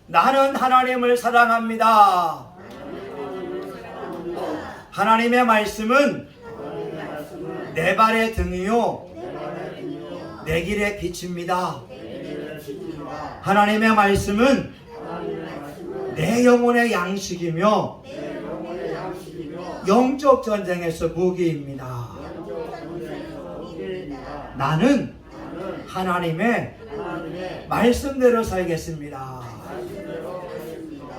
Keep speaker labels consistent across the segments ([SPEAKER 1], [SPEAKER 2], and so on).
[SPEAKER 1] 나는 하나님을 사랑합니다. 하나님의 말씀은 내 발의 등이요 내 길의 빛입니다. 하나님의 말씀은 내 영혼의 양식이며 영적 전쟁에서 무기입니다. 나는 하나님의 말씀대로 살겠습니다.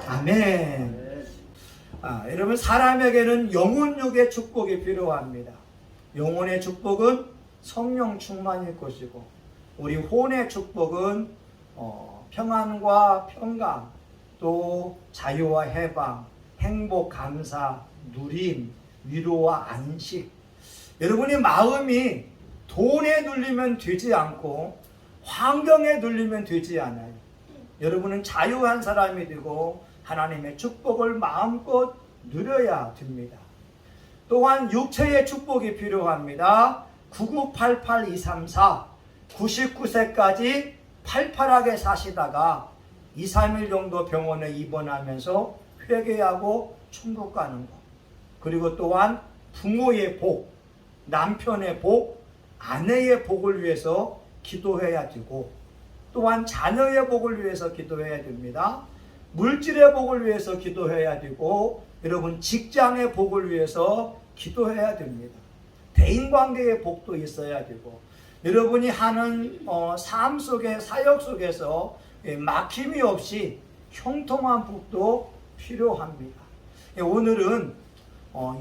[SPEAKER 1] 아멘. 여러분, 사람에게는 영혼육의 축복이 필요합니다. 영혼의 축복은 성령 충만일 것이고, 우리 혼의 축복은 평안과 평강, 또 자유와 해방, 행복, 감사, 누림, 위로와 안식. 여러분의 마음이 돈에 눌리면 되지 않고 환경에 눌리면 되지 않아요. 여러분은 자유한 사람이 되고 하나님의 축복을 마음껏 누려야 됩니다. 또한 육체의 축복이 필요합니다. 9988234 99세까지 팔팔하게 사시다가 2, 3일 정도 병원에 입원하면서 회개하고 천국 가는 것. 그리고 또한 부모의 복, 남편의 복, 아내의 복을 위해서 기도해야 되고, 또한 자녀의 복을 위해서 기도해야 됩니다. 물질의 복을 위해서 기도해야 되고, 여러분 직장의 복을 위해서 기도해야 됩니다. 대인관계의 복도 있어야 되고, 여러분이 하는 삶 속에, 사역 속에서 막힘이 없이 형통한 복도 필요합니다. 오늘은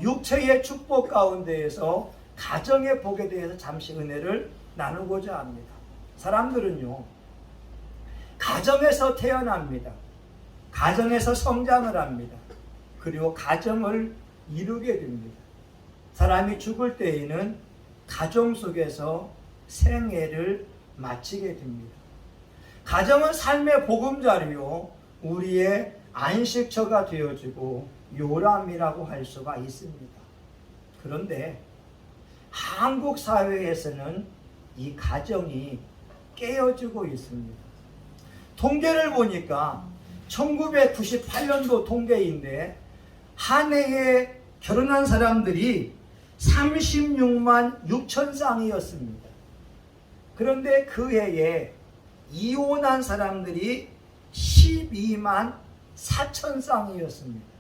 [SPEAKER 1] 육체의 축복 가운데에서 가정의 복에 대해서 잠시 은혜를 나누고자 합니다. 사람들은요, 가정에서 태어납니다. 가정에서 성장을 합니다. 그리고 가정을 이루게 됩니다. 사람이 죽을 때에는 가정 속에서 생애를 마치게 됩니다. 가정은 삶의 보금자리요, 우리의 안식처가 되어지고 요람이라고 할 수가 있습니다. 그런데 한국 사회에서는 이 가정이 깨어지고 있습니다. 통계를 보니까 1998년도 통계인데 한 해에 결혼한 사람들이 36만 6천 쌍이었습니다. 그런데 그 해에 이혼한 사람들이 12만 4천 쌍이었습니다.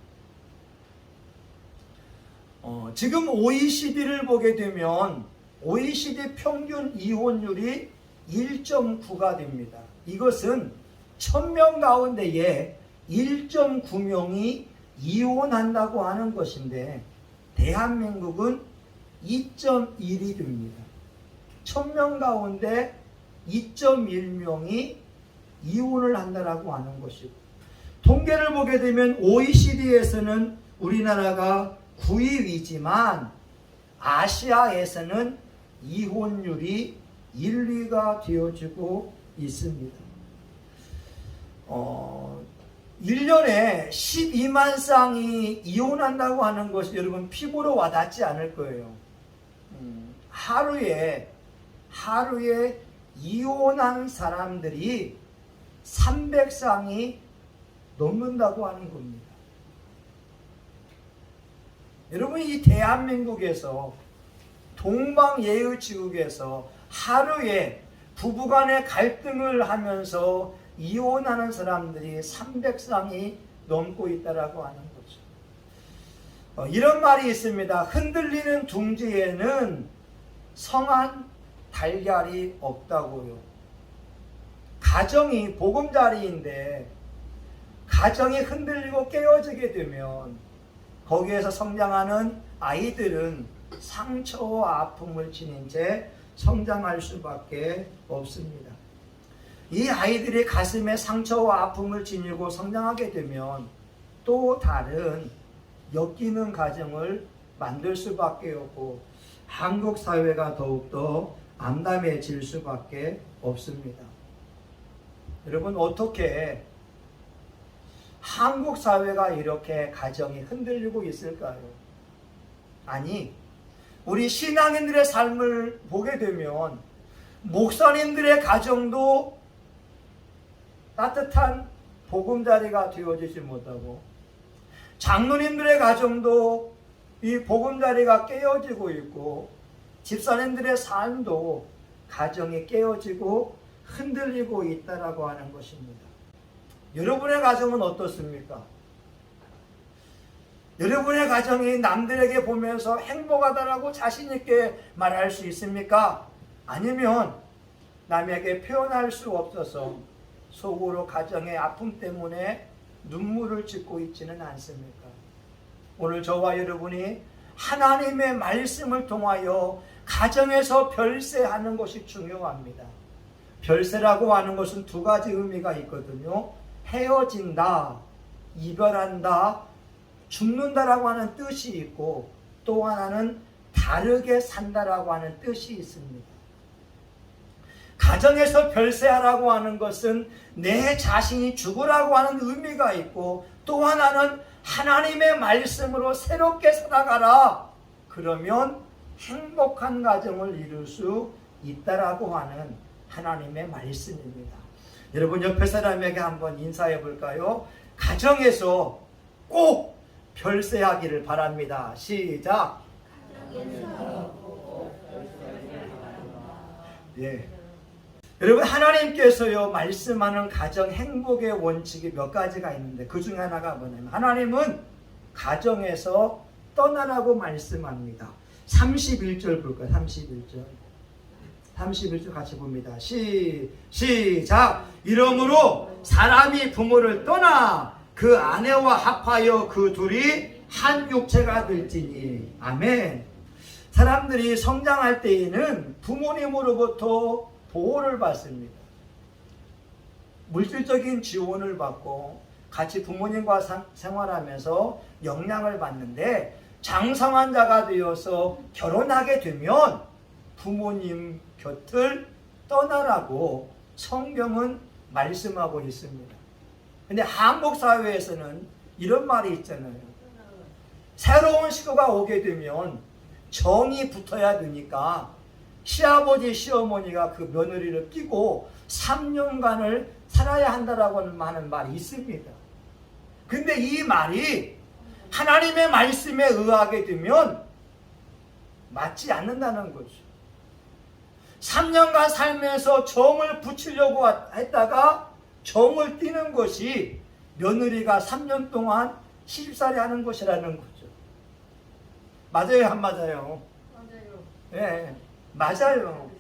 [SPEAKER 1] 지금 OECD를 보게 되면 OECD 평균 이혼율이 1.9가 됩니다. 이것은 1000명 가운데에 1.9명이 이혼한다고 하는 것인데, 대한민국은 2.1이 됩니다. 1000명 가운데 2.1명이 이혼을 한다라고 하는 것이고, 통계를 보게 되면 OECD에서는 우리나라가 9위이지만 아시아에서는 이혼율이 1, 2가 되어지고 있습니다. 1년에 12만 쌍이 이혼한다고 하는 것이 여러분 피부로 와닿지 않을 거예요. 하루에 이혼한 사람들이 300쌍이 넘는다고 하는 겁니다. 여러분, 이 대한민국에서, 동방예의지국에서 하루에 부부간의 갈등을 하면서 이혼하는 사람들이 300쌍이 넘고 있다라고 하는 거죠. 이런 말이 있습니다. 흔들리는 둥지에는 성한 달걀이 없다고요. 가정이 보금자리인데 가정이 흔들리고 깨어지게 되면 거기에서 성장하는 아이들은 상처와 아픔을 지닌 채 성장할 수밖에 없습니다. 이 아이들이 가슴에 상처와 아픔을 지니고 성장하게 되면 또 다른 엮이는 가정을 만들 수밖에 없고, 한국 사회가 더욱더 암담해질 수밖에 없습니다. 여러분, 어떻게 한국 사회가 이렇게 가정이 흔들리고 있을까요? 아니, 우리 신앙인들의 삶을 보게 되면 목사님들의 가정도 따뜻한 보금자리가 되어지지 못하고, 장로님들의 가정도 이 보금자리가 깨어지고 있고, 집사님들의 삶도 가정이 깨어지고 흔들리고 있다라고 하는 것입니다. 여러분의 가정은 어떻습니까? 여러분의 가정이 남들에게 보면서 행복하다라고 자신 있게 말할 수 있습니까? 아니면 남에게 표현할 수 없어서 속으로 가정의 아픔 때문에 눈물을 짓고 있지는 않습니까? 오늘 저와 여러분이 하나님의 말씀을 통하여 가정에서 별세하는 것이 중요합니다. 별세라고 하는 것은 두 가지 의미가 있거든요. 헤어진다, 이별한다, 죽는다라고 하는 뜻이 있고, 또 하나는 다르게 산다라고 하는 뜻이 있습니다. 가정에서 별세하라고 하는 것은 내 자신이 죽으라고 하는 의미가 있고, 또 하나는 하나님의 말씀으로 새롭게 살아가라. 그러면 행복한 가정을 이룰 수 있다라고 하는 하나님의 말씀입니다. 여러분 옆에 사람에게 한번 인사해 볼까요? 가정에서 꼭 별세하기를 바랍니다. 시작. 예. 여러분 하나님께서요 말씀하는 가정 행복의 원칙이 몇 가지가 있는데 그 중에 하나가 뭐냐면 하나님은 가정에서 떠나라고 말씀합니다. 31절 볼까요? 31절 같이 봅니다. 시작. 이러므로 사람이 부모를 떠나 그 아내와 합하여 그 둘이 한 육체가 될지니. 아멘. 사람들이 성장할 때에는 부모님으로부터 보호를 받습니다. 물질적인 지원을 받고 같이 부모님과 생활하면서 영향을 받는데, 장성한 자가 되어서 결혼하게 되면 부모님 곁을 떠나라고 성경은 말씀하고 있습니다. 근데 한국 사회에서는 이런 말이 있잖아요. 새로운 식구가 오게 되면 정이 붙어야 되니까 시아버지 시어머니가 그 며느리를 끼고 3년간을 살아야 한다라고 하는 말이 있습니다. 근데 이 말이 하나님의 말씀에 의하게 되면 맞지 않는다는 거죠. 3년간 살면서 정을 붙이려고 했다가 정을 띄는 것이 며느리가 3년 동안 시집살이 하는 것이라는 거죠. 맞아요, 안 맞아요? 맞아요. 네, 맞아요.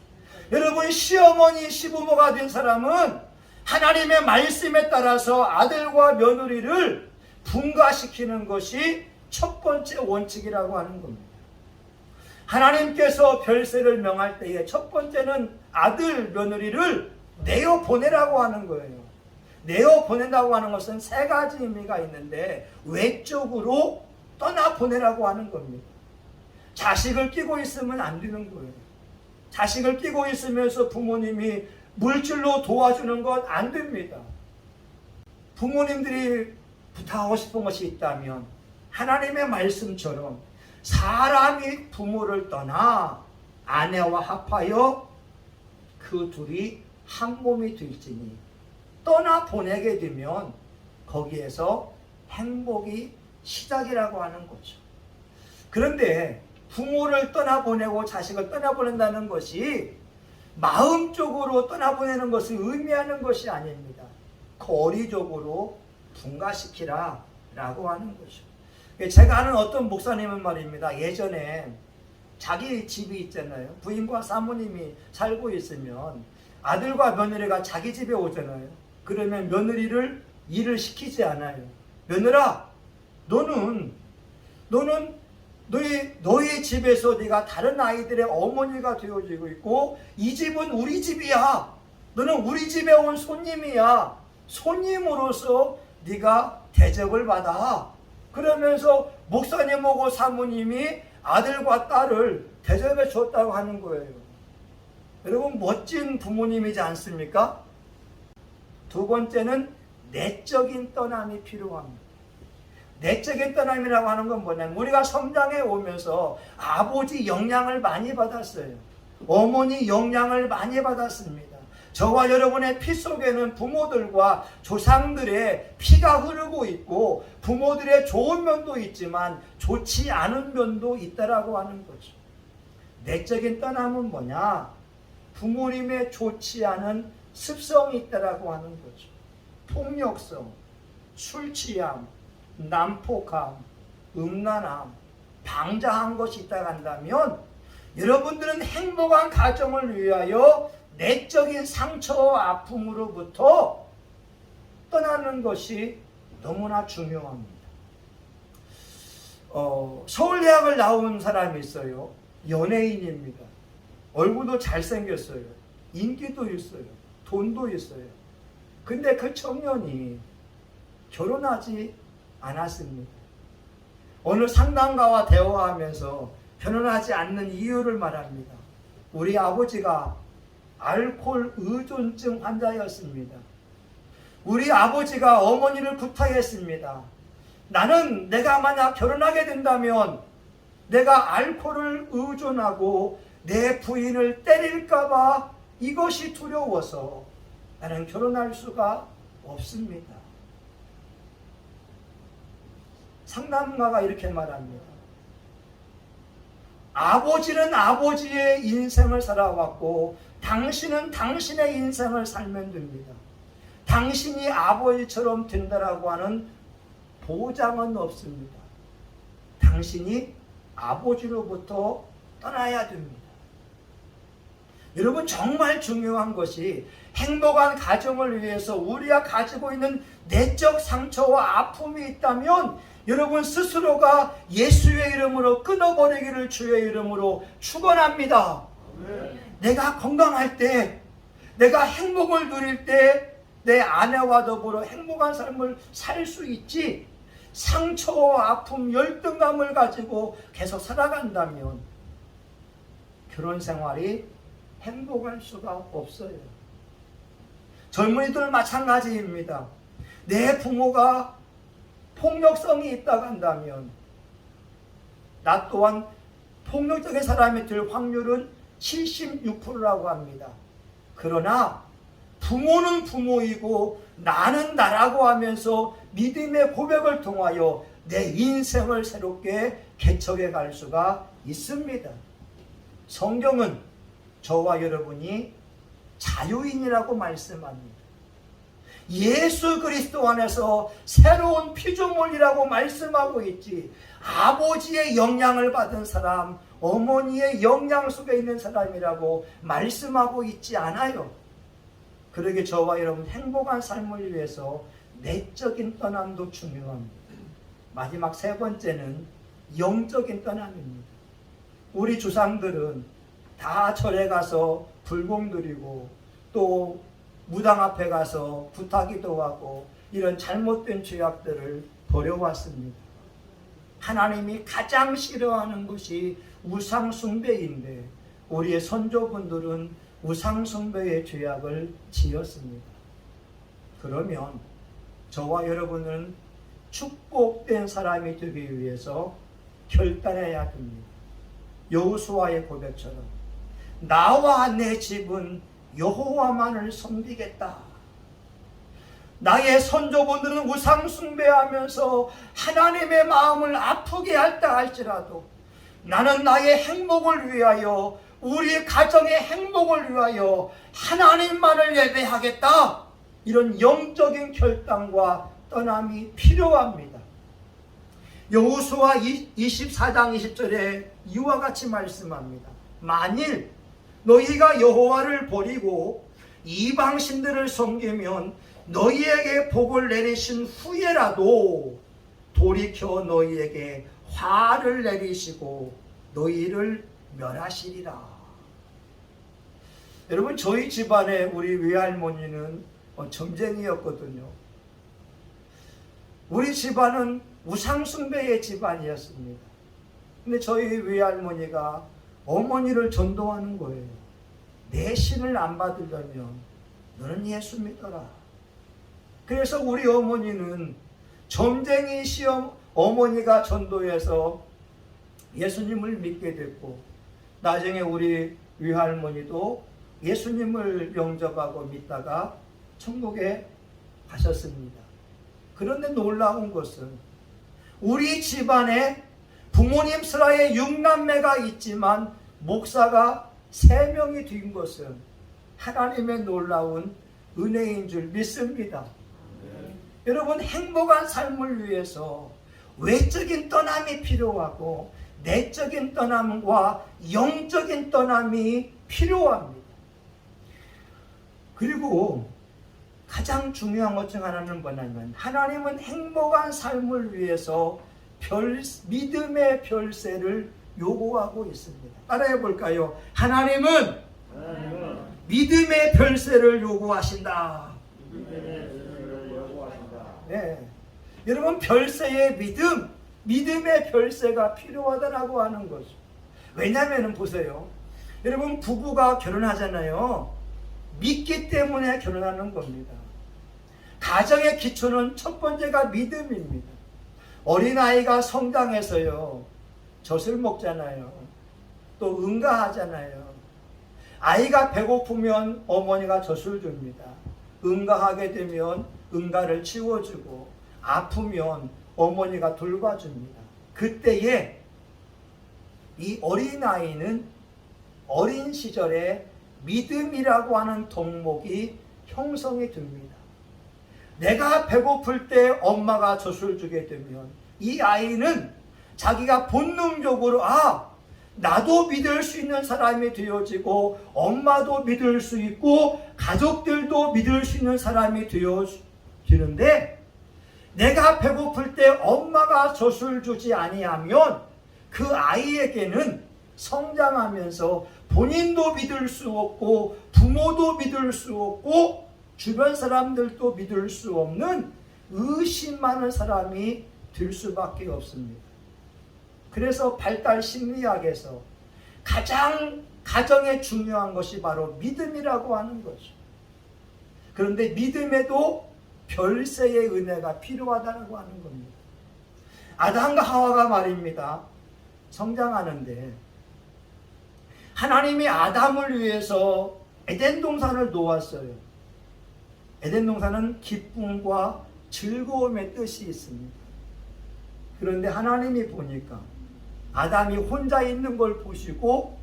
[SPEAKER 1] 여러분 시어머니 시부모가 된 사람은 하나님의 말씀에 따라서 아들과 며느리를 분가시키는 것이 첫 번째 원칙이라고 하는 겁니다. 하나님께서 별세를 명할 때에 첫 번째는 아들 며느리를 내어 보내라고 하는 거예요. 내어 보낸다고 하는 것은 세 가지 의미가 있는데 외적으로 떠나 보내라고 하는 겁니다. 자식을 끼고 있으면 안 되는 거예요. 자식을 끼고 있으면서 부모님이 물질로 도와주는 건 안 됩니다. 부모님들이 부탁하고 싶은 것이 있다면 하나님의 말씀처럼 사람이 부모를 떠나 아내와 합하여 그 둘이 한 몸이 될지니. 떠나 보내게 되면 거기에서 행복이 시작이라고 하는 거죠. 그런데 부모를 떠나보내고 자식을 떠나보낸다는 것이 마음적으로 떠나보내는 것을 의미하는 것이 아닙니다. 거리적으로 분가시키라 라고 하는 거죠. 제가 아는 어떤 목사님은 말입니다. 예전에 자기 집이 있잖아요. 부인과 사모님이 살고 있으면 아들과 며느리가 자기 집에 오잖아요. 그러면 며느리를 일을 시키지 않아요. 며느라, 너는 너희 집에서 네가 다른 아이들의 어머니가 되어지고 있고 이 집은 우리 집이야. 너는 우리 집에 온 손님이야. 손님으로서 네가 대접을 받아. 그러면서 목사님하고 사모님이 아들과 딸을 대접해 줬다고 하는 거예요. 여러분 멋진 부모님이지 않습니까? 두 번째는 내적인 떠남이 필요합니다. 내적인 떠남이라고 하는 건 뭐냐면 우리가 성장해 오면서 아버지 영향을 많이 받았어요. 어머니 영향을 많이 받았습니다. 저와 여러분의 피 속에는 부모들과 조상들의 피가 흐르고 있고 부모들의 좋은 면도 있지만 좋지 않은 면도 있다라고 하는 거죠. 내적인 떠남은 뭐냐? 부모님의 좋지 않은 습성이 있다라고 하는 거죠. 폭력성, 술취함, 난폭함, 음란함, 방자한 것이 있다고 한다면 여러분들은 행복한 가정을 위하여 내적인 상처와 아픔으로부터 떠나는 것이 너무나 중요합니다. 서울대학을 나온 사람이 있어요. 연예인입니다. 얼굴도 잘생겼어요. 인기도 있어요. 돈도 있어요. 근데 그 청년이 결혼하지 않았습니다. 어느 상담가와 대화하면서 결혼하지 않는 이유를 말합니다. 우리 아버지가 알코올 의존증 환자였습니다. 우리 아버지가 어머니를 부탁했습니다. 나는 내가 만약 결혼하게 된다면 내가 알코올을 의존하고 내 부인을 때릴까봐 이것이 두려워서 나는 결혼할 수가 없습니다. 상담가가 이렇게 말합니다. 아버지는 아버지의 인생을 살아왔고 당신은 당신의 인생을 살면 됩니다. 당신이 아버지처럼 된다라고 하는 보장은 없습니다. 당신이 아버지로부터 떠나야 됩니다. 여러분, 정말 중요한 것이 행복한 가정을 위해서 우리가 가지고 있는 내적 상처와 아픔이 있다면 여러분 스스로가 예수의 이름으로 끊어버리기를 주의 이름으로 축원합니다. 내가 건강할 때, 내가 행복을 누릴 때 내 아내와 더불어 행복한 삶을 살 수 있지, 상처와 아픔, 열등감을 가지고 계속 살아간다면 결혼 생활이 행복할 수가 없어요. 젊은이들 마찬가지입니다. 내 부모가 폭력성이 있다고 한다면 나 또한 폭력적인 사람이 될 확률은 76%라고 합니다. 그러나 부모는 부모이고 나는 나라고 하면서 믿음의 고백을 통하여 내 인생을 새롭게 개척해 갈 수가 있습니다. 성경은 저와 여러분이 자유인이라고 말씀합니다. 예수 그리스도 안에서 새로운 피조물이라고 말씀하고 있지, 아버지의 영향을 받은 사람, 어머니의 영향 속에 있는 사람이라고 말씀하고 있지 않아요. 그러게 저와 여러분 행복한 삶을 위해서 내적인 떠남도 중요합니다. 마지막 세 번째는 영적인 떠남입니다. 우리 조상들은 다 절에 가서 불공 드리고 또 무당 앞에 가서 부탁기도 하고 이런 잘못된 죄악들을 벌여왔습니다. 하나님이 가장 싫어하는 것이 우상숭배인데 우리의 선조분들은 우상숭배의 죄악을 지었습니다. 그러면 저와 여러분은 축복된 사람이 되기 위해서 결단해야 됩니다. 여호수아의 고백처럼 나와 내 집은 여호와만을 섬기겠다. 나의 선조분들은 우상숭배하면서 하나님의 마음을 아프게 할다 할지라도 나는 나의 행복을 위하여, 우리 가정의 행복을 위하여 하나님만을 예배하겠다. 이런 영적인 결단과 떠남이 필요합니다. 여호수아 24장 20절에 이와 같이 말씀합니다. 만일 너희가 여호와를 버리고 이방신들을 섬기면 너희에게 복을 내리신 후에라도 돌이켜 너희에게 화를 내리시고 너희를 멸하시리라. 여러분, 저희 집안에 우리 외할머니는 점쟁이였거든요. 우리 집안은 우상숭배의 집안이었습니다. 근데 저희 외할머니가 어머니를 전도하는 거예요. 내 신을 안 받으려면 너는 예수 믿어라. 그래서 우리 어머니는 점쟁이 시험 어머니가 전도해서 예수님을 믿게 됐고, 나중에 우리 외할머니도 예수님을 영접하고 믿다가 천국에 가셨습니다. 그런데 놀라운 것은 우리 집안에 부모님 슬하에 6남매가 있지만 목사가 3명이 된 것은 하나님의 놀라운 은혜인 줄 믿습니다. 여러분, 행복한 삶을 위해서 외적인 떠남이 필요하고 내적인 떠남과 영적인 떠남이 필요합니다. 그리고 가장 중요한 것 중 하나는 뭐냐면 하나님은 행복한 삶을 위해서 믿음의 별세를 요구하고 있습니다. 따라해 볼까요? 하나님은 믿음의 별세를 요구하신다. 네. 여러분, 별세의 믿음의 별세가 필요하다라고 하는 거죠. 왜냐하면 보세요. 여러분, 부부가 결혼하잖아요. 믿기 때문에 결혼하는 겁니다. 가정의 기초는 첫 번째가 믿음입니다. 어린아이가 성장해서요, 젖을 먹잖아요. 또 응가하잖아요. 아이가 배고프면 어머니가 젖을 줍니다. 응가하게 되면 응가를 치워주고, 아프면 어머니가 돌봐줍니다. 그때에 이 어린아이는 어린 시절에 믿음이라고 하는 덕목이 형성이 됩니다. 내가 배고플 때 엄마가 젖을 주게 되면 이 아이는 자기가 본능적으로 나도 믿을 수 있는 사람이 되어지고 엄마도 믿을 수 있고 가족들도 믿을 수 있는 사람이 되어지는데, 내가 배고플 때 엄마가 젖을 주지 아니하면 그 아이에게는 성장하면서 본인도 믿을 수 없고 부모도 믿을 수 없고 주변 사람들도 믿을 수 없는 의심하는 사람이 될 수밖에 없습니다. 그래서 발달 심리학에서 가장 가정에 중요한 것이 바로 믿음이라고 하는 거죠. 그런데 믿음에도 별세의 은혜가 필요하다고 하는 겁니다. 아담과 하와가 말입니다. 성장하는데 하나님이 아담을 위해서 에덴 동산을 놓았어요. 에덴 동산은 기쁨과 즐거움의 뜻이 있습니다. 그런데 하나님이 보니까 아담이 혼자 있는 걸 보시고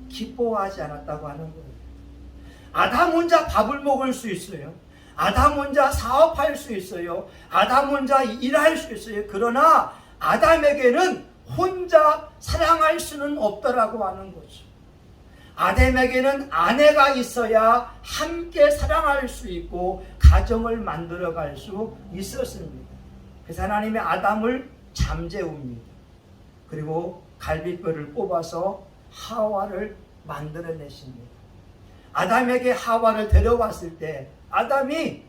[SPEAKER 1] 기뻐하지 않았다고 하는 거예요. 아담 혼자 밥을 먹을 수 있어요. 아담 혼자 사업할 수 있어요. 아담 혼자 일할 수 있어요. 그러나 아담에게는 혼자 사랑할 수는 없다라고 하는 거죠. 아담에게는 아내가 있어야 함께 사랑할 수 있고 가정을 만들어갈 수 있었습니다. 그래서 하나님이 아담을 잠재웁니다. 그리고 갈비뼈를 뽑아서 하와를 만들어내십니다. 아담에게 하와를 데려왔을 때 아담이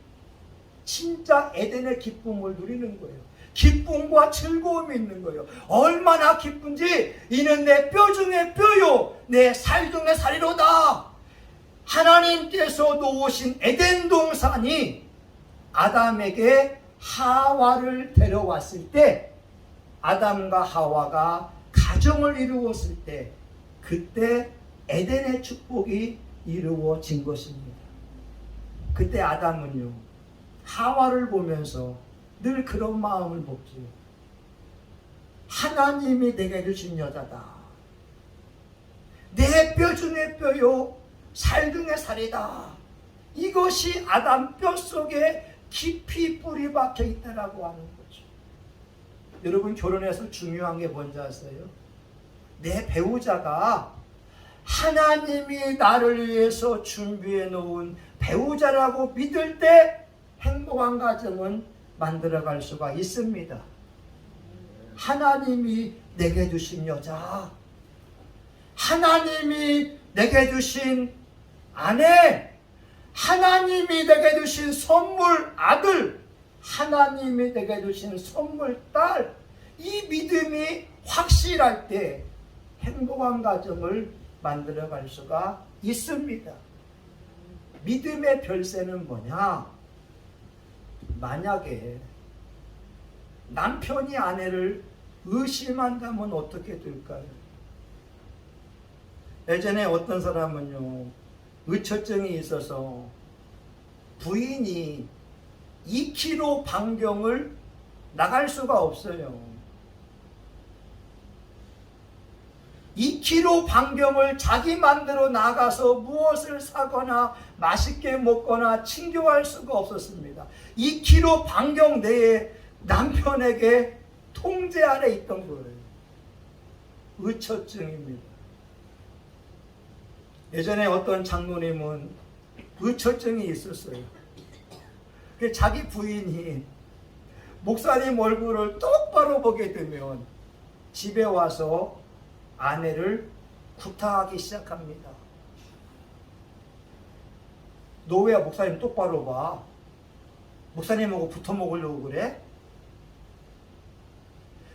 [SPEAKER 1] 진짜 에덴의 기쁨을 누리는 거예요. 기쁨과 즐거움이 있는 거예요. 얼마나 기쁜지, 이는 내 뼈 중에 뼈요 내 살 중에 살이로다. 하나님께서 놓으신 에덴 동산이 아담에게 하와를 데려왔을 때, 아담과 하와가 가정을 이루었을 때, 그때 에덴의 축복이 이루어진 것입니다. 그때 아담은요, 하와를 보면서 늘 그런 마음을 먹지요. 하나님이 내게 주신 여자다. 내 뼈 중에 뼈요 살 중에 살이다. 이것이 아담 뼛속에 깊이 뿌리 박혀 있다라고 하는 거죠. 여러분, 결혼해서 중요한 게 뭔지 아세요? 내 배우자가 하나님이 나를 위해서 준비해 놓은 배우자라고 믿을 때 행복한 가정은 만들어갈 수가 있습니다. 하나님이 내게 주신 여자, 하나님이 내게 주신 아내, 하나님이 내게 주신 선물 아들, 하나님이 내게 주신 선물 딸, 이 믿음이 확실할 때 행복한 가정을 만들어갈 수가 있습니다. 믿음의 별세는 뭐냐? 만약에 남편이 아내를 의심한다면 어떻게 될까요? 예전에 어떤 사람은요, 의처증이 있어서 부인이 2km 반경을 나갈 수가 없어요. 2km 반경을 자기 맘대로 나가서 무엇을 사거나 맛있게 먹거나 친교할 수가 없었습니다. 2km 반경 내에 남편에게 통제 아래 있던 거예요. 의처증입니다. 예전에 어떤 장로님은 의처증이 있었어요. 자기 부인이 목사님 얼굴을 똑바로 보게 되면 집에 와서 아내를 구타하기 시작합니다. 너 왜 목사님 똑바로 봐? 목사님하고 붙어 먹으려고 그래?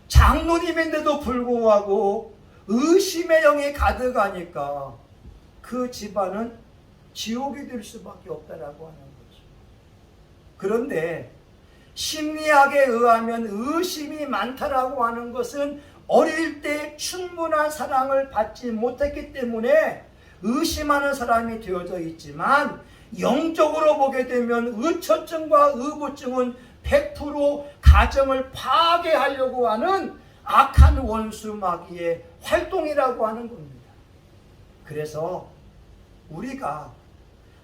[SPEAKER 1] 장로님인데도 불구하고 의심의 영이 가득하니까 그 집안은 지옥이 될 수밖에 없다라고 하는 거죠. 그런데 심리학에 의하면 의심이 많다라고 하는 것은 어릴 때 충분한 사랑을 받지 못했기 때문에 의심하는 사람이 되어져 있지만, 영적으로 보게 되면 의처증과 의부증은 100% 가정을 파괴하려고 하는 악한 원수 마귀의 활동이라고 하는 겁니다. 그래서 우리가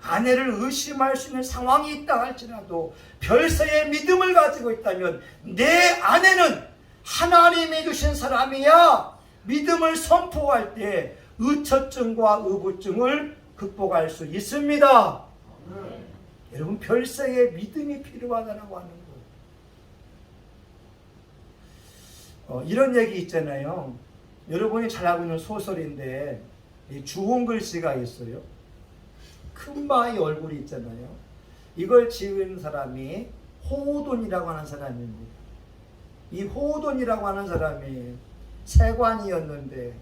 [SPEAKER 1] 아내를 의심할 수 있는 상황이 있다 할지라도 별세의 믿음을 가지고 있다면 내 아내는 하나님이 주신 사람이야 믿음을 선포할 때 의처증과 의부증을 극복할 수 있습니다. 여러분, 별세의 믿음이 필요하다고 하는 거예요. 이런 얘기 있잖아요. 여러분이 잘 알고 있는 소설인데 주홍글 씨가 있어요. 큰바위 얼굴이 있잖아요. 이걸 지은 사람이 호돈이라고 하는 사람입니다. 이 호돈이라고 하는 사람이 세관이었는데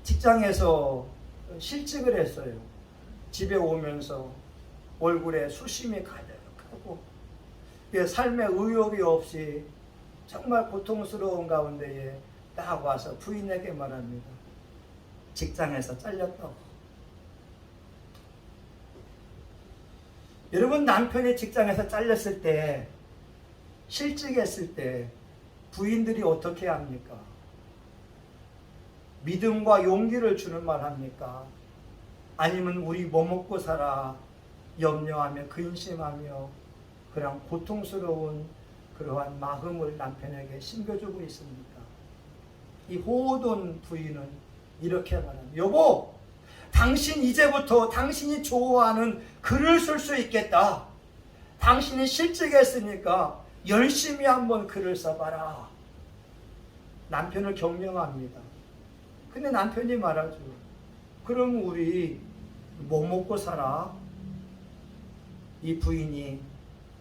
[SPEAKER 1] 직장에서 실직을 했어요. 집에 오면서 얼굴에 수심이 가득하고 삶에 의욕이 없이 정말 고통스러운 가운데에 딱 와서 부인에게 말합니다. 직장에서 잘렸다고. 여러분, 남편이 직장에서 잘렸을 때, 실직했을 때 부인들이 어떻게 합니까? 믿음과 용기를 주는 말 합니까? 아니면 우리 뭐 먹고 살아 염려하며 근심하며 그냥 고통스러운 그러한 마음을 남편에게 심겨주고 있습니까? 이 호돈 부인은 이렇게 말합니다. 여보, 당신 이제부터 당신이 좋아하는 글을 쓸 수 있겠다. 당신이 실직했으니까 열심히 한번 글을 써봐라. 남편을 격려합니다. 근데 남편이 말하죠. 그럼 우리 뭐 먹고 살아? 이 부인이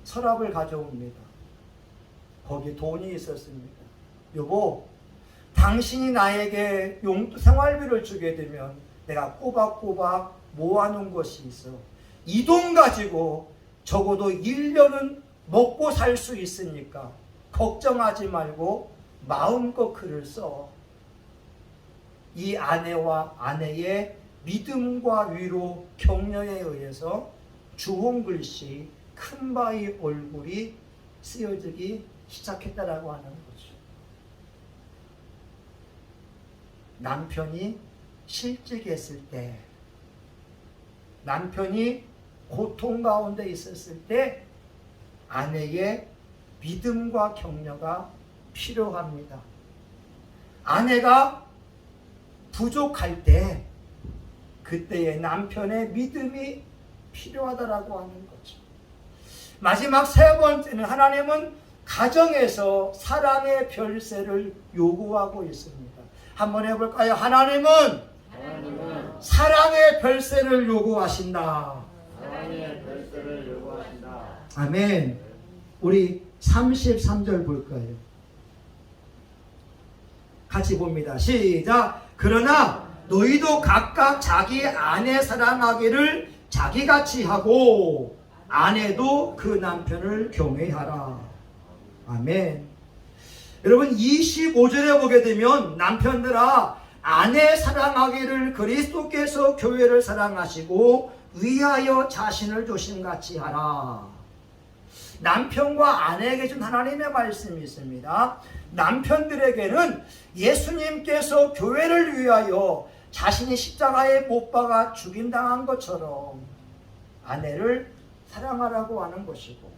[SPEAKER 1] 서랍을 가져옵니다. 거기 돈이 있었습니다. 여보, 당신이 나에게 생활비를 주게 되면 내가 꼬박꼬박 모아놓은 것이 있어. 이 돈 가지고 적어도 1년은 먹고 살 수 있으니까 걱정하지 말고 마음껏 글을 써. 이 아내와 아내의 믿음과 위로 격려에 의해서 주홍글씨 큰바위 얼굴이 쓰여지기 시작했다라고 하는 거죠. 남편이 실직했을 때, 남편이 고통 가운데 있었을 때 아내의 믿음과 격려가 필요합니다. 아내가 부족할 때 그때의 남편의 믿음이 필요하다라고 하는 거죠. 마지막 세 번째는 하나님은 가정에서 사랑의 별세를 요구하고 있습니다. 한번 해볼까요? 하나님은 사랑의 별세를 요구하신다.
[SPEAKER 2] 사랑의 별세를 요구하신다.
[SPEAKER 1] 아멘. 우리 33절 볼까요? 같이 봅니다. 시작. 그러나 너희도 각각 자기 아내 사랑하기를 자기같이 하고 아내도 그 남편을 경외하라. 아멘. 여러분, 25절에 보게 되면 남편들아 아내 사랑하기를 그리스도께서 교회를 사랑하시고 위하여 자신을 조심같이 하라. 남편과 아내에게 준 하나님의 말씀이 있습니다. 남편들에게는 예수님께서 교회를 위하여 자신이 십자가에 못 박아 죽임당한 것처럼 아내를 사랑하라고 하는 것이고,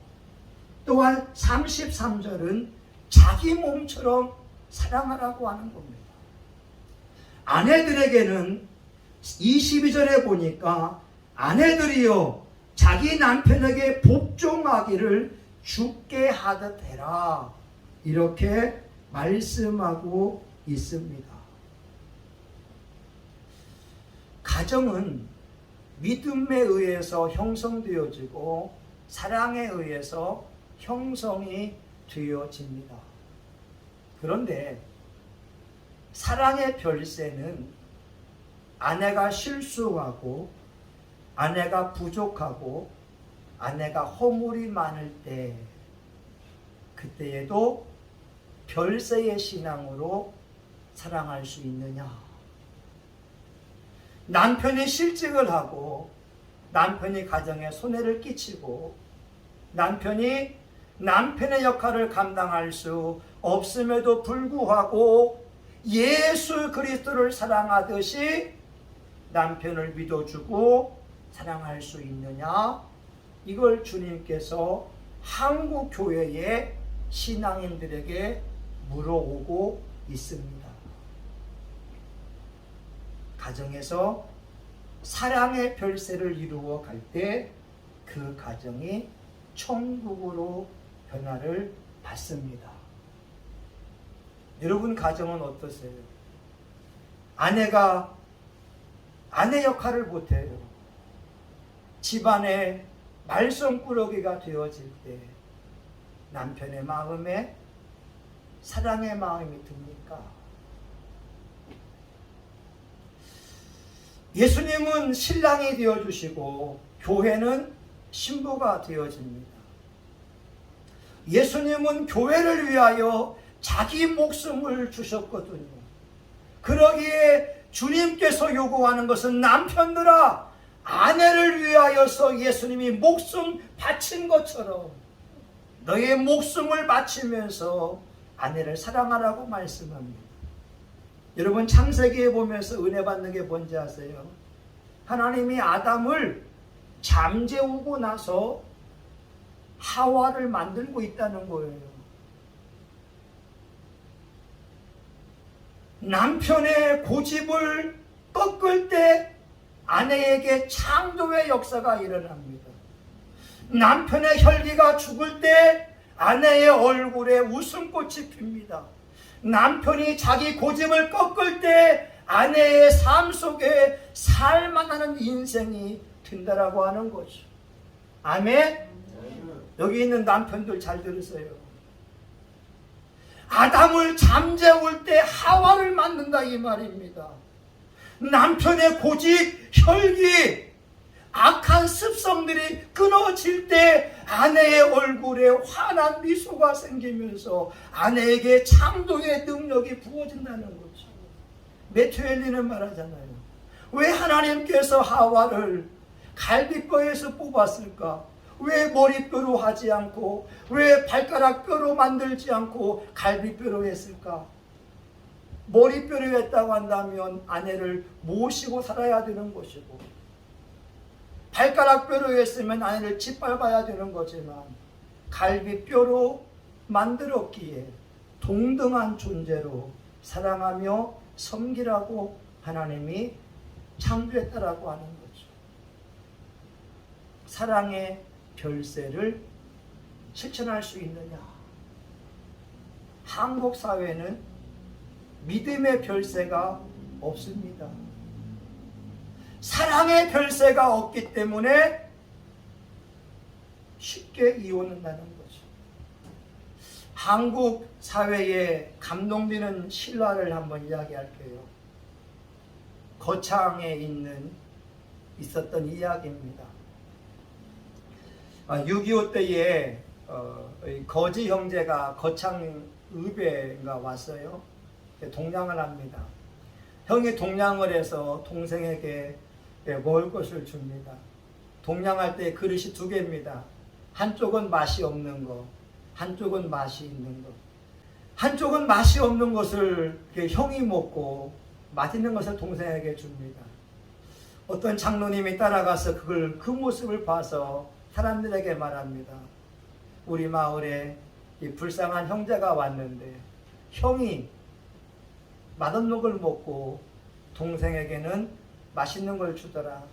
[SPEAKER 1] 또한 33절은 자기 몸처럼 사랑하라고 하는 겁니다. 아내들에게는 22절에 보니까 아내들이여 자기 남편에게 복종하기를 죽게 하듯 해라, 이렇게 말씀하고 있습니다. 가정은 믿음에 의해서 형성되어지고 사랑에 의해서 형성이 되어집니다. 그런데 사랑의 별세는 아내가 실수하고 아내가 부족하고 아내가 허물이 많을 때, 그때에도 별세의 신앙으로 사랑할 수 있느냐? 남편이 실직을 하고 남편이 가정에 손해를 끼치고 남편이 남편의 역할을 감당할 수 없음에도 불구하고 예수 그리스도를 사랑하듯이 남편을 믿어주고 사랑할 수 있느냐? 이걸 주님께서 한국 교회의 신앙인들에게 물어오고 있습니다. 가정에서 사랑의 별세를 이루어 갈 때 그 가정이 천국으로 변화를 받습니다. 여러분 가정은 어떠세요? 아내가 아내 역할을 못해요. 집안의 말썽꾸러기가 되어질 때 남편의 마음에 사랑의 마음이 듭니까? 예수님은 신랑이 되어주시고 교회는 신부가 되어집니다. 예수님은 교회를 위하여 자기 목숨을 주셨거든요. 그러기에 주님께서 요구하는 것은 남편들아, 아내를 위하여서 예수님이 목숨 바친 것처럼 너의 목숨을 바치면서 아내를 사랑하라고 말씀합니다. 여러분 창세기에 보면서 은혜 받는 게 뭔지 아세요? 하나님이 아담을 잠재우고 나서 하와를 만들고 있다는 거예요. 남편의 고집을 꺾을 때 아내에게 창조의 역사가 일어납니다. 남편의 혈기가 죽을 때 아내의 얼굴에 웃음꽃이 핍니다. 남편이 자기 고집을 꺾을 때 아내의 삶 속에 살만하는 인생이 된다라고 하는 거죠. 아멘? 여기 있는 남편들 잘 들으세요. 아담을 잠재울 때 하와를 만든다 이 말입니다. 남편의 고집, 혈기, 악한 습성들이 끊어질 때 아내의 얼굴에 환한 미소가 생기면서 아내에게 창조의 능력이 부어진다는 거죠. 메투엘리는 말하잖아요. 왜 하나님께서 하와를 갈비뼈에서 뽑았을까? 왜 머리뼈로 하지 않고 왜 발가락뼈로 만들지 않고 갈비뼈로 했을까? 머리뼈로 했다고 한다면 아내를 모시고 살아야 되는 것이고, 발가락뼈로 했으면 아내를 짓밟아야 되는 거지만 갈비뼈로 만들었기에 동등한 존재로 사랑하며 섬기라고 하나님이 창조했다라고 하는 거죠. 사랑의 별세를 실천할 수 있느냐? 한국 사회는 믿음의 별세가 없습니다. 사랑의 별세가 없기 때문에 쉽게 이혼한다는 거죠. 한국 사회에 감동되는 실화를 한번 이야기할게요. 거창에 있었던 이야기입니다. 6.25 때에 거지 형제가 거창 읍에가 왔어요. 동냥을 합니다. 형이 동냥을 해서 동생에게 먹을 것을 줍니다. 동냥할 때 그릇이 두 개입니다. 한쪽은 맛이 없는 거, 한쪽은 맛이 있는 거. 한쪽은 맛이 없는 것을 형이 먹고 맛있는 것을 동생에게 줍니다. 어떤 장로님이 따라가서 그 모습을 봐서 사람들에게 말합니다. 우리 마을에 이 불쌍한 형제가 왔는데 형이 맛없는 걸 먹고 동생에게는 맛있는 걸 주더라.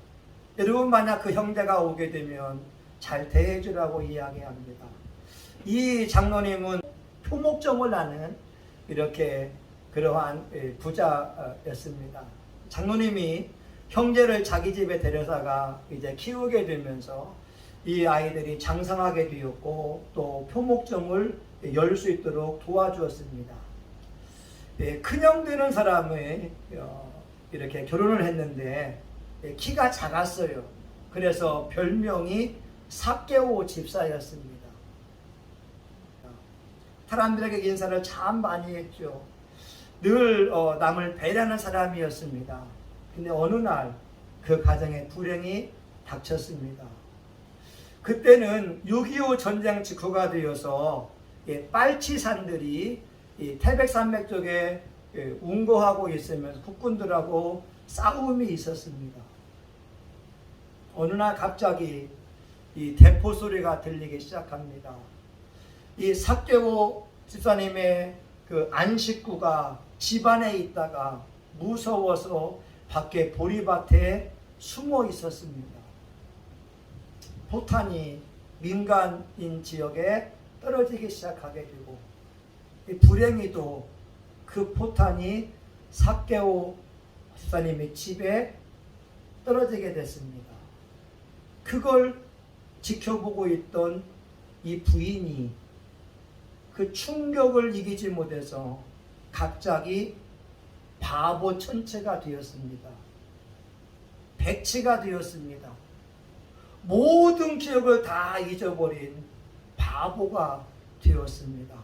[SPEAKER 1] 여러분 만약 그 형제가 오게 되면 잘 대해주라고 이야기합니다. 이 장로님은 표목점을 하는 이렇게 그러한 부자였습니다. 장로님이 형제를 자기 집에 데려다가 이제 키우게 되면서 이 아이들이 장성하게 되었고 또 표목점을 열 수 있도록 도와주었습니다. 큰형 되는 사람이 이렇게 결혼을 했는데 키가 작았어요. 그래서 별명이 삭개오 집사였습니다. 사람들에게 인사를 참 많이 했죠. 늘 남을 배려하는 사람이었습니다. 근데 어느 날 그 가정에 불행이 닥쳤습니다. 그때는 6.25 전쟁 직후가 되어서 빨치산들이 이 태백산맥 쪽에 운거하고 있으면서 국군들하고 싸움이 있었습니다. 어느 날 갑자기 이 대포 소리가 들리기 시작합니다. 이 삭개오 집사님의 그 안식구가 집안에 있다가 무서워서 밖에 보리밭에 숨어 있었습니다. 포탄이 민간인 지역에 떨어지기 시작하게 되고 이 불행히도 그 포탄이 삭개오 집사님의 집에 떨어지게 됐습니다. 그걸 지켜보고 있던 이 부인이 그 충격을 이기지 못해서 갑자기 바보 천체가 되었습니다. 백치가 되었습니다. 모든 기억을 다 잊어버린 바보가 되었습니다.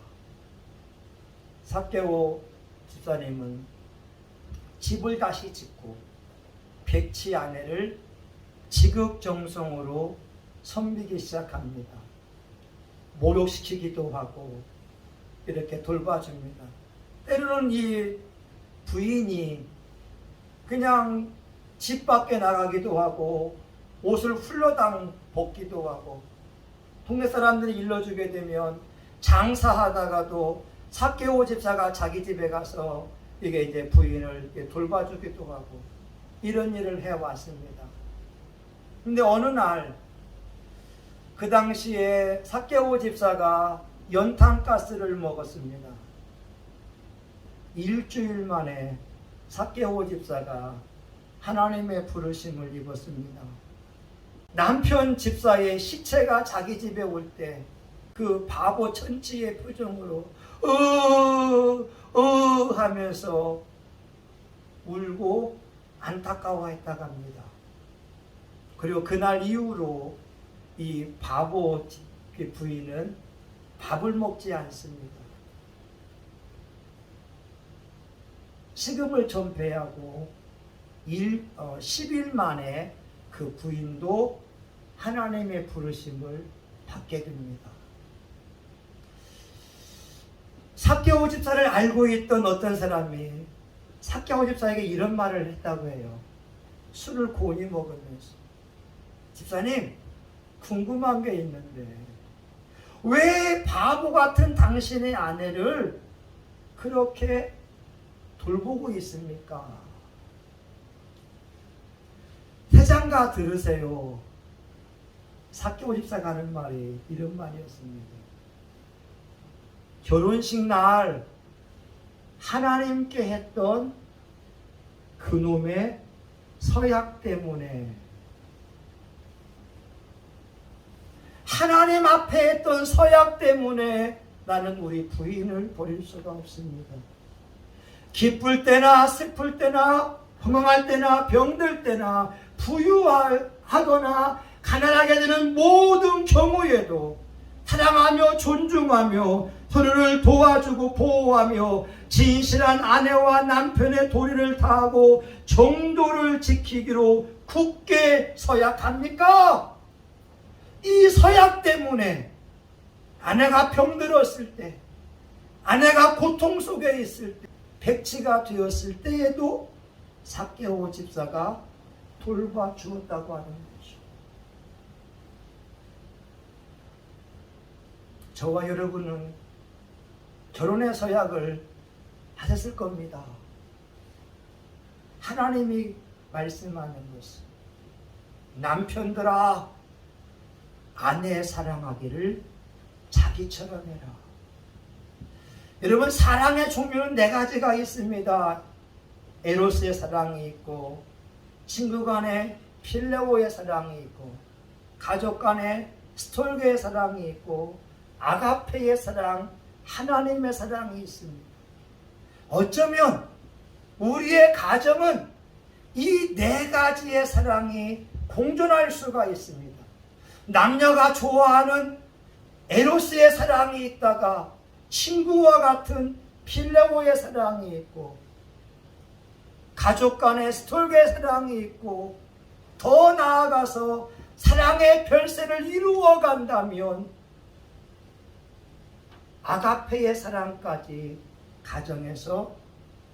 [SPEAKER 1] 삭개오 집사님은 집을 다시 짓고 백치 아내를 지극정성으로 섬기기 시작합니다. 목욕시키기도 하고 이렇게 돌봐줍니다. 때로는 이 부인이 그냥 집 밖에 나가기도 하고 옷을 훌러당 벗기도 하고 동네 사람들이 일러주게 되면 장사하다가도 삭개오 집사가 자기 집에 가서 이게 이제 부인을 돌봐주기도 하고 이런 일을 해왔습니다. 근데 어느 날 그 당시에 삭개오 집사가 연탄가스를 먹었습니다. 일주일 만에 삭개오 집사가 하나님의 부르심을 입었습니다. 남편 집사의 시체가 자기 집에 올 때 그 바보 천치의 표정으로 하면서 울고 안타까워했다고 합니다. 그리고 그날 이후로 이 바보 부인은 밥을 먹지 않습니다. 식음을 전폐하고 10일 만에 그 부인도 하나님의 부르심을 받게 됩니다. 삭개오 집사를 알고 있던 어떤 사람이 삭개오 집사에게 이런 말을 했다고 해요. 술을 고니 먹으면서, 집사님 궁금한 게 있는데 왜 바보 같은 당신의 아내를 그렇게 돌보고 있습니까? 세장가 들으세요. 삭개오 집사가 하는 말이 이런 말이었습니다. 결혼식 날 하나님께 했던 그놈의 서약 때문에, 하나님 앞에 했던 서약 때문에 나는 우리 부인을 버릴 수가 없습니다. 기쁠 때나 슬플 때나 건강할 때나 병들 때나 부유하거나 가난하게 되는 모든 경우에도 사랑하며 존중하며 하루를 도와주고 보호하며 진실한 아내와 남편의 도리를 다하고 정도를 지키기로 굳게 서약합니까? 이 서약 때문에 아내가 병들었을 때, 아내가 고통 속에 있을 때, 백치가 되었을 때에도 삭개오 집사가 돌봐주었다고 하는 것이죠. 저와 여러분은 결혼의 서약을 하셨을 겁니다. 하나님이 말씀하는 것은 남편들아 아내 사랑하기를 자기처럼 해라. 여러분, 사랑의 종류는 네 가지가 있습니다. 에로스의 사랑이 있고, 친구 간의 필레오의 사랑이 있고, 가족 간의 스톨게의 사랑이 있고, 아가페의 사랑, 하나님의 사랑이 있습니다. 어쩌면 우리의 가정은 이 네 가지의 사랑이 공존할 수가 있습니다. 남녀가 좋아하는 에로스의 사랑이 있다가 친구와 같은 필레오의 사랑이 있고, 가족 간의 스톨게의 사랑이 있고, 더 나아가서 사랑의 별세를 이루어 간다면 아가페의 사랑까지 가정에서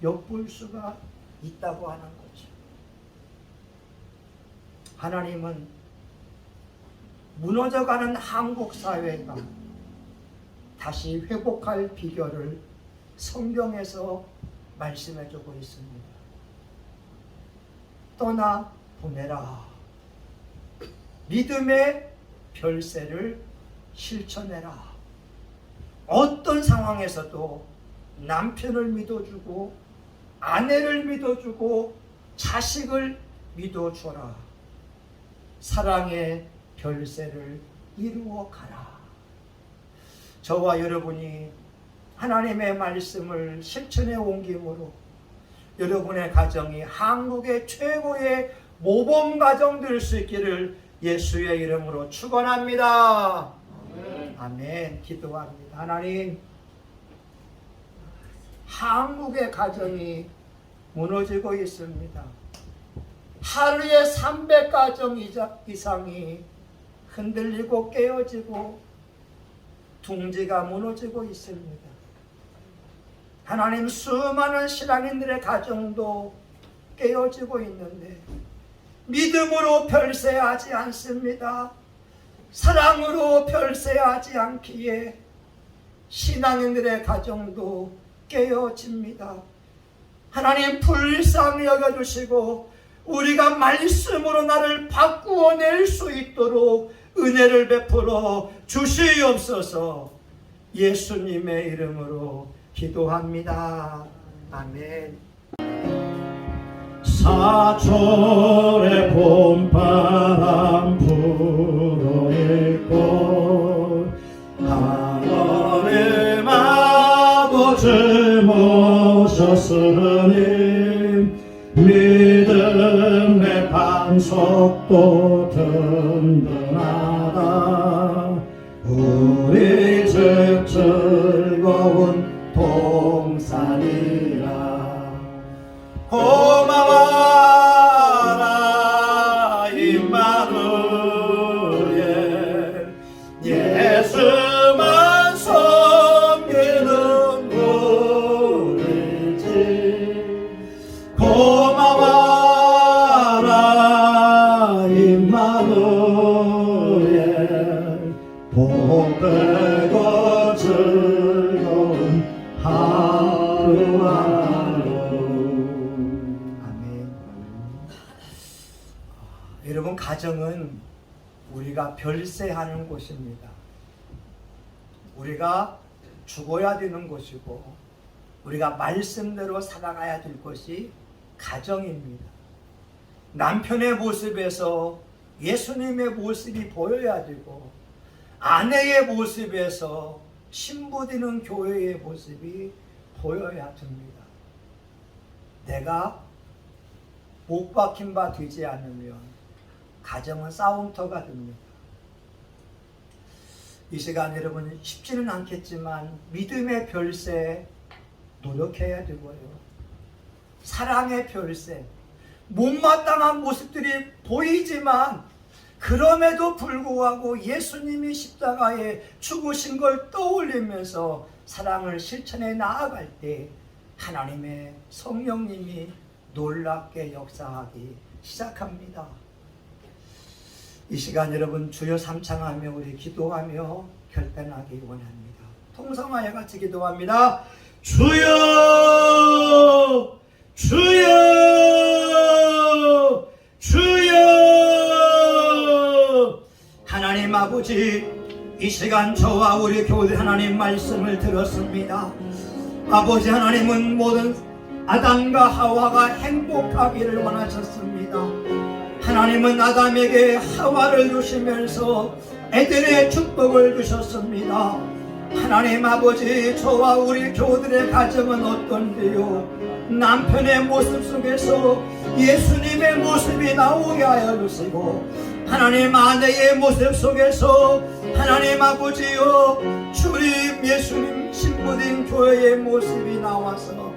[SPEAKER 1] 엿볼 수가 있다고 하는 거죠. 하나님은 무너져가는 한국 사회가 다시 회복할 비결을 성경에서 말씀해주고 있습니다. 떠나 보내라. 믿음의 별세를 실천해라. 어떤 상황에서도 남편을 믿어주고 아내를 믿어주고 자식을 믿어줘라. 사랑의 별세를 이루어 가라. 저와 여러분이 하나님의 말씀을 실천해 옮김으로 여러분의 가정이 한국의 최고의 모범 가정 될 수 있기를 예수의 이름으로 축원합니다. 아멘. 기도합니다. 하나님, 한국의 가정이 무너지고 있습니다. 하루에 300가정 이상이 흔들리고 깨어지고 둥지가 무너지고 있습니다. 하나님, 수많은 신앙인들의 가정도 깨어지고 있는데 믿음으로 별세하지 않습니다. 사랑으로 별세하지 않기에 신앙인들의 가정도 깨어집니다. 하나님, 불쌍히 여겨주시고 우리가 말씀으로 나를 바꾸어낼 수 있도록 은혜를 베풀어 주시옵소서. 예수님의 이름으로 기도합니다. 아멘.
[SPEAKER 2] 사철의 봄바람 불어일고 하늘의 아버지 모셨으니 믿음의 반석도 든든하다. 우리 집 즐거운 동산이라. 고마워라 임마누엘, 예수만 섬기는 우리 집. 고마워라 임마누엘, 복되고 즐거운 하루하루.
[SPEAKER 1] 여러분, 가정은 우리가 별세하는 곳입니다. 우리가 죽어야 되는 곳이고 우리가 말씀대로 살아가야 될 것이 가정입니다. 남편의 모습에서 예수님의 모습이 보여야 되고 아내의 모습에서 신부 되는 교회의 모습이 보여야 됩니다. 내가 못 박힌 바 되지 않으면 가정은 싸움터가 됩니다. 이 시간 여러분 쉽지는 않겠지만 믿음의 별세 노력해야 되고요. 사랑의 별세, 못마땅한 모습들이 보이지만 그럼에도 불구하고 예수님이 십자가에 죽으신 걸 떠올리면서 사랑을 실천해 나아갈 때 하나님의 성령님이 놀랍게 역사하기 시작합니다. 이 시간 여러분 주여 삼창하며 우리 기도하며 결단하기 원합니다. 통성하여 같이 기도합니다. 주여 주여 주여. 하나님 아버지, 이 시간 저와 우리 교우들 하나님 말씀을 들었습니다. 아버지 하나님은 모든 아담과 하와가 행복하기를 원하셨습니다. 하나님은 아담에게 하와를 주시면서 에덴의 축복을 주셨습니다. 하나님 아버지, 저와 우리 교우들의 가정은 어떤데요? 남편의 모습 속에서 예수님의 모습이 나오게 하여 주시고, 하나님 아내의 모습 속에서 하나님 아버지여 주님 예수님 신부된 교회의 모습이 나와서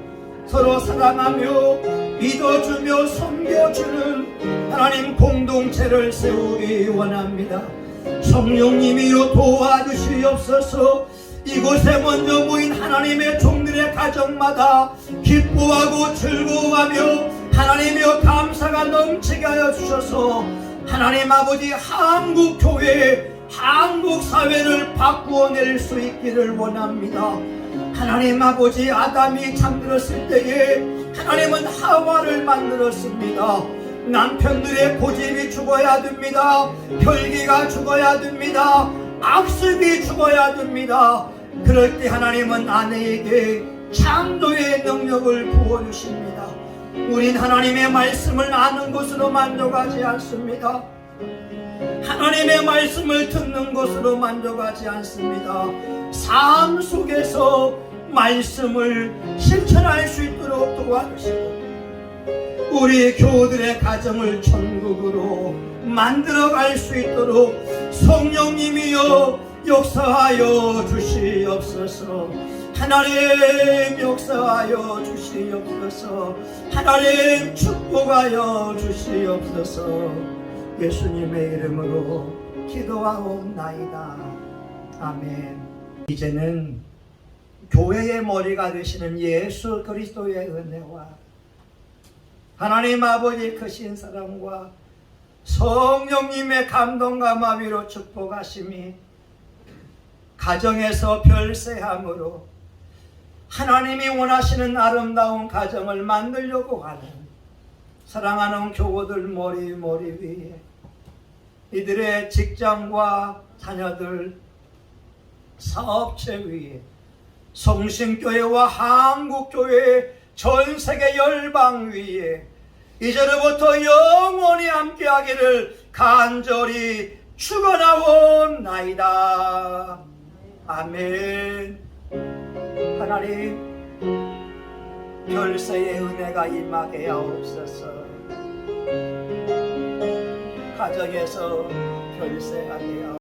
[SPEAKER 1] 서로 사랑하며 믿어주며 섬겨주는 하나님 공동체를 세우기 원합니다. 성령님이여 도와주시옵소서. 이곳에 먼저 모인 하나님의 종들의 가정마다 기뻐하고 즐거워하며 하나님이여 감사가 넘치게 하여 주셔서 하나님 아버지 한국 교회, 한국 사회를 바꾸어낼 수 있기를 원합니다. 하나님 아버지, 아담이 잠들었을 때에 하나님은 하와를 만들었습니다. 남편들의 고집이 죽어야 됩니다. 혈기가 죽어야 됩니다. 악습이 죽어야 됩니다. 그럴 때 하나님은 아내에게 창조의 능력을 부어주십니다. 우린 하나님의 말씀을 아는 것으로 만족하지 않습니다. 하나님의 말씀을 듣는 것으로 만족하지 않습니다. 삶 속에서 말씀을 실천할 수 있도록 도와주시고 우리 교우들의 가정을 천국으로 만들어갈 수 있도록 성령님이여 역사하여 주시옵소서. 하나님 역사하여 주시옵소서. 하나님 축복하여 주시옵소서. 예수님의 이름으로 기도하옵나이다. 아멘. 이제는 교회의 머리가 되시는 예수 그리스도의 은혜와 하나님 아버지 크신 사랑과 성령님의 감동과 마비로 축복하심이 가정에서 별세함으로 하나님이 원하시는 아름다운 가정을 만들려고 하는 사랑하는 교우들 머리 위에 이들의 직장과 자녀들 사업체 위에 성심교회와 한국교회 전세계 열방 위에 이제로부터 영원히 함께하기를 간절히 축원하옵나이다. 아멘. 하나님 별세의 은혜가 임하게 하옵소서. 가정에서 별세하게 하옵소서.